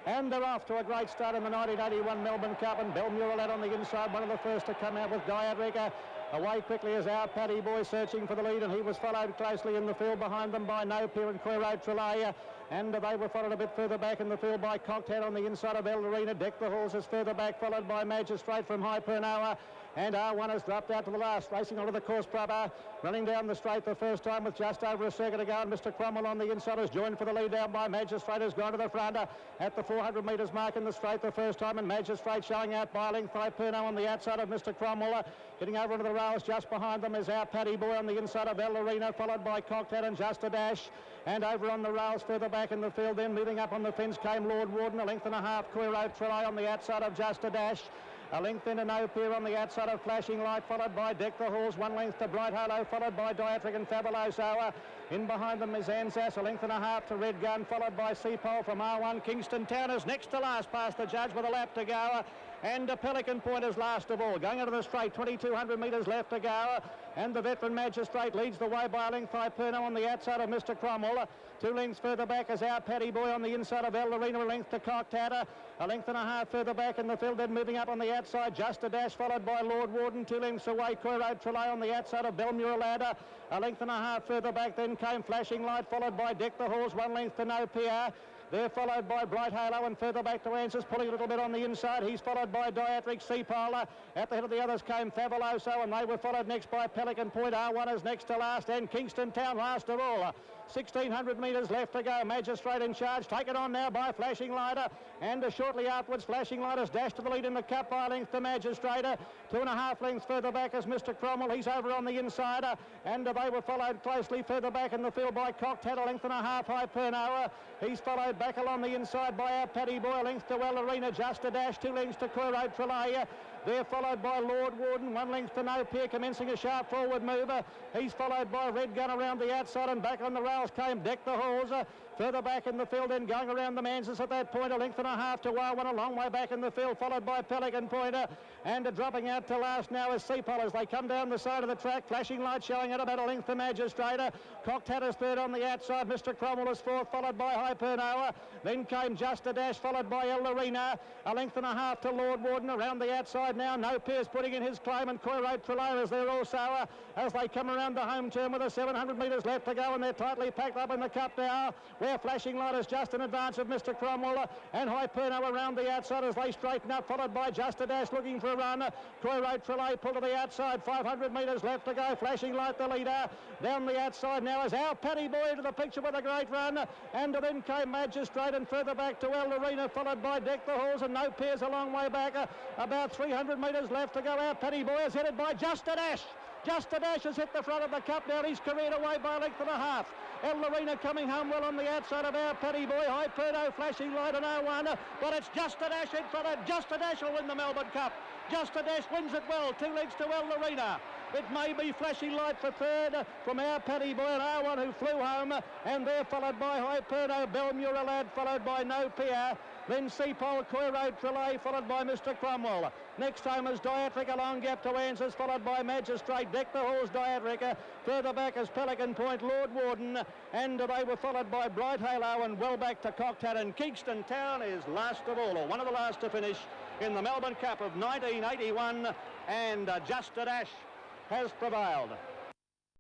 And they're off to a great start in the 1981 Melbourne Cup, and Belmura led on the inside, one of the first to come out with Diatrica. Away quickly is our Paddy Boy searching for the lead, and he was followed closely in the field behind them by No Peer and Quero Trelay. And they were followed a bit further back in the field by Cocktail on the inside of El Arena. Deck the Horses further back, followed by Magistrate from Hypernoa. And R1 has dropped out to the last, racing onto the course proper. Running down the straight the first time with just over a second to go. And Mr. Cromwell on the inside has joined for the lead down by Magistrate, has gone to the front at the 400 metres mark in the straight the first time. And Magistrate showing out by a length. Hyperno on the outside of Mr. Cromwell. Getting over into the rails just behind them is our Paddy Boy on the inside of El Arena, followed by Cocktail and Just a Dash. And over on the rails further back in the field, then moving up on the fence came Lord Warden, a length and a half. Quero Trelay on the outside of Just a Dash. A length into No Peer on the outside of Flashing Light, followed by Deck the Horse. 1 length to Bright Halo, followed by Diatric and Fabuloso. In behind them is Anzas, a length and a half to Red Gun, followed by Seapole from R1. Kingston Town is next to last past the judge with a lap to go. And Pelican Point is last of all. Going into the straight, 2,200 metres left to go. And the veteran Magistrate leads the way by a length. Hyperno on the outside of Mr. Cromwell. 2 lengths further back is our Paddy Boy on the inside of El Arena, a length to Cocktail. A length and a half further back in the field, then moving up on the outside, Just a Dash, followed by Lord Warden. 2 lengths away, Quero Trelay on the outside of Belmura Ladder. A length and a half further back, then came Flashing Light, followed by Deck the Horse. 1 length to No Peer. They're followed by Bright Halo, and further back to Answers, pulling a little bit on the inside. He's followed by Diatric. Seapola. At the head of the others came Fabuloso, and they were followed next by Pelican Point. R1 is next to last, and Kingston Town last of all. 1,600 metres left to go. Magistrate in charge, taken on now by Flashing Lighter, and shortly afterwards Flashing Lighter's dashed to the lead in the cup by a length to Magistrate. 2.5 lengths further back is Mr. Cromwell. He's over on the inside, and they were followed closely further back in the field by Cocktail, a length and a half. Hypernoa. He's followed back along the inside by our Paddy Boy, a length to El Arena. Just a Dash. 2 lengths to Quero Trelay. They're followed by Lord Warden, 1 length to No Peer, commencing a sharp forward mover. He's followed by Red Gun around the outside, and back on the rails came Deck the Horse. Further back in the field, then going around the Manses at that point, a length and a half to R1, a long way back in the field, followed by Pelican Pointer. And dropping out to last now is Seapole as they come down the side of the track. Flashing Light showing at about a length to Magistrate. Cocktail is third on the outside. Mr. Cromwell is fourth, followed by Hypernoa. Then came Just a Dash, followed by El Arena. A length and a half to Lord Warden around the outside now. No Peer's putting in his claim, and Quero Trelay is there also as they come around the home turn with 700 metres left to go, and they're tightly packed up in the cup now, where Flashing Light is just in advance of Mr. Cromwell, and Hyperno around the outside as they straighten up, followed by Just a Dash looking for a run. Quero Trelay pulled to the outside, 500 metres left to go. Flashing Light the leader. Down the outside now is our Paddy Boy into the picture with a great run, and then came Magistrate, and further back to El Arena, followed by Deck the Horse, and No Peer's a long way back. About 300 metres left to go. Our Paddy Boy is headed by Just a Dash. Just a Dash has hit the front of the cup now. He's careered away by a length and a half. El Arena coming home well on the outside of our Paddy Boy. Hyperno, Flashing Light and R1. But it's Just a Dash in front of. Just a Dash will win the Melbourne Cup. Just a Dash wins it well. 2 legs to El Arena. It may be Flashing Light for third from our Paddy Boy and R1 who flew home. And they're followed by Hyperno, Belmura Lad, followed by No Peer. Then Seapole, Quero Trelay, followed by Mr. Cromwell. Next home is Diatric, a long gap to Answers, followed by Magistrate. Deck the Horse, Diatric. Further back is Pelican Point, Lord Warden. And they were followed by Bright Halo, and well back to Cocktail. And Kingston Town is last of all, or one of the last to finish in the Melbourne Cup of 1981. And Just a Dash has prevailed.